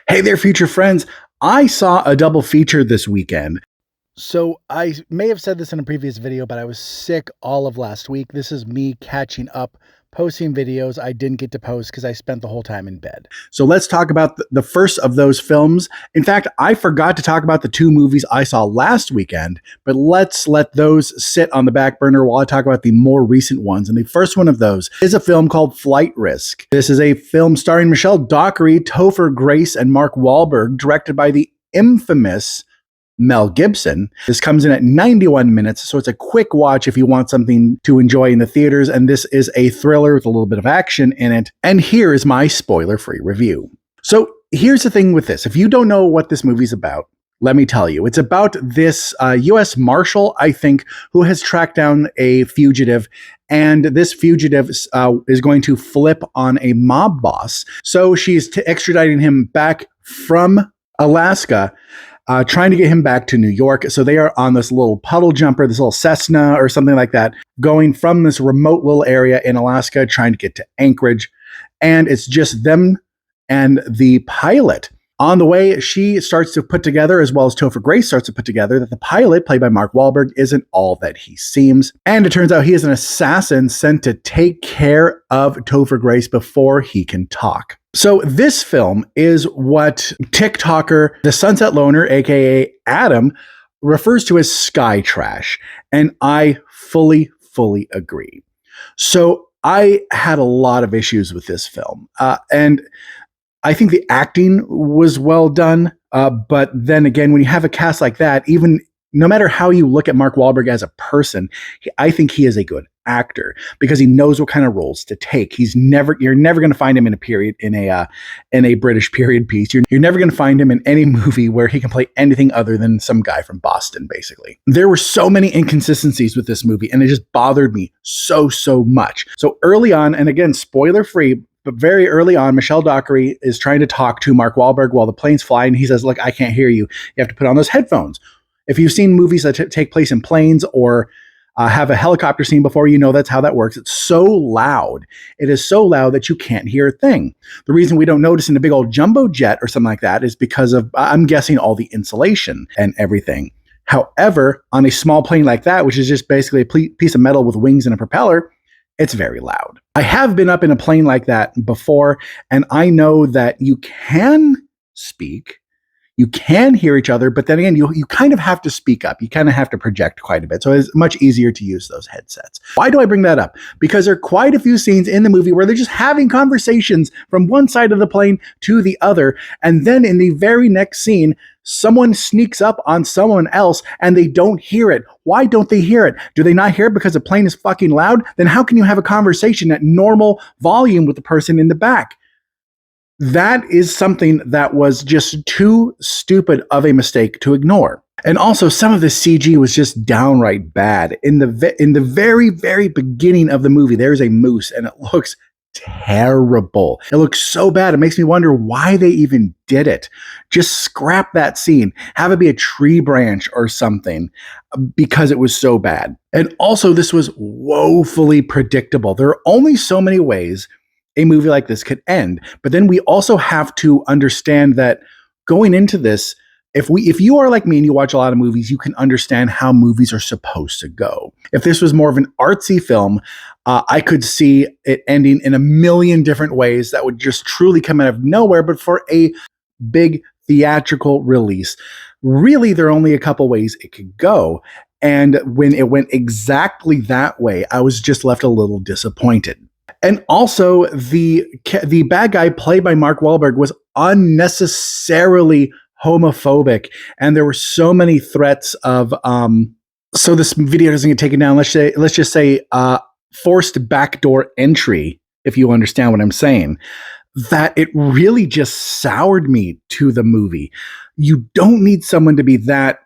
Hey there, future friends. I saw a double feature this weekend. So I may have said this in a previous video, but I was sick all of last week. This is me catching up, posting videos I didn't get to post because I spent the whole time in bed. So let's talk about the first of those films. In fact, I forgot to talk about the two movies I saw last weekend, but let's let those sit on the back burner while I talk about the more recent ones. And the first one of those is a film called Flight Risk. This is a film starring Michelle Dockery, Topher Grace, and Mark Wahlberg, directed by the infamous Mel Gibson. This comes in at 91 minutes, so it's a quick watch if you want something to enjoy in the theaters, and this is a thriller with a little bit of action in it. And here is my spoiler-free review. So here's the thing with this. If you don't know what this movie's about, let me tell you. It's about this U.S. Marshal, I think, who has tracked down a fugitive, and this fugitive is going to flip on a mob boss. So she's extraditing him back from Alaska, trying to get him back to New York. So they are on this little puddle jumper, this little Cessna or something like that, going from this remote little area in Alaska, trying to get to Anchorage. And it's just them and the pilot. On the way, she starts to put together, as well as Topher Grace starts to put together, that the pilot, played by Mark Wahlberg, isn't all that he seems. And it turns out he is an assassin sent to take care of Topher Grace before he can talk. So this film is what TikToker, the Sunset Loner, aka Adam, refers to as sky trash. And I fully agree. So I had a lot of issues with this film. And I think the acting was well done, but then again, when you have a cast like that, even no matter how you look at Mark Wahlberg as a person, I think he is a good actor because he knows what kind of roles to take. You're never going to find him in a British period piece. You're never going to find him in any movie where he can play anything other than some guy from Boston, basically. There were so many inconsistencies with this movie, and it just bothered me so much. So early on, and again, spoiler free, but very early on, Michelle Dockery is trying to talk to Mark Wahlberg while the plane's flying. He says, "Look, I can't hear you. You have to put on those headphones." If you've seen movies that take place in planes or have a helicopter scene before, you know that's how that works. It's so loud. It is so loud that you can't hear a thing. The reason we don't notice in a big old jumbo jet or something like that is because of, I'm guessing, all the insulation and everything. However, on a small plane like that, which is just basically a piece of metal with wings and a propeller, it's very loud. I have been up in a plane like that before, and I know that you can speak, you can hear each other, but then again, you kind of have to speak up. You kind of have to project quite a bit. So it's much easier to use those headsets. Why do I bring that up? Because there are quite a few scenes in the movie where they're just having conversations from one side of the plane to the other. And then in the very next scene, someone sneaks up on someone else and they don't hear it. Why don't they hear it? Do they not hear it because the plane is fucking loud? Then how can you have a conversation at normal volume with the person in the back? That is something that was just too stupid of a mistake to ignore. And also, some of the CG was just downright bad. In the very beginning of the movie, there's a moose, and it looks terrible. It looks so bad. It makes me wonder why they even did it. Just scrap that scene. Have it be a tree branch or something because it was so bad. And also, this was woefully predictable. There are only so many ways a movie like this could end. But then we also have to understand that going into this, if you are like me and you watch a lot of movies, you can understand how movies are supposed to go. If this was more of an artsy film, I could see it ending in a million different ways that would just truly come out of nowhere. But for a big theatrical release, really, there are only a couple ways it could go. And when it went exactly that way, I was just left a little disappointed. And also, the bad guy played by Mark Wahlberg was unnecessarily homophobic, and there were so many threats of so this video doesn't get taken down. Let's just say forced backdoor entry, if you understand what I'm saying. That it really just soured me to the movie. You don't need someone to be that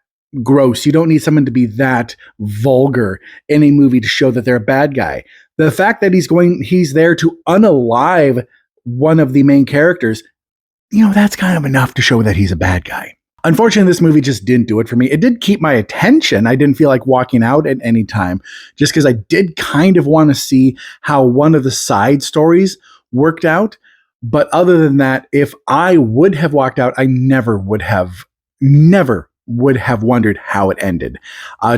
gross. You don't need someone to be that vulgar in a movie to show that they're a bad guy. The fact that he's there to unalive one of the main characters, that's kind of enough to show that he's a bad guy. Unfortunately, this movie just didn't do it for me. It did keep my attention. I didn't feel like walking out at any time, just because I did kind of want to see how one of the side stories worked out. But other than that, if I would have walked out, I never would have wondered how it ended.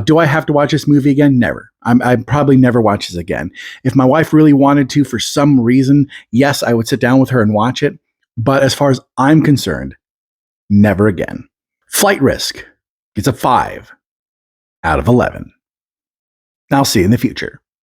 Do I have to watch this movie again? Never. I probably never watch this again. If my wife really wanted to, for some reason, yes, I would sit down with her and watch it. But as far as I'm concerned, never again. Flight Risk gets a 5 out of 11. I'll see you in the future.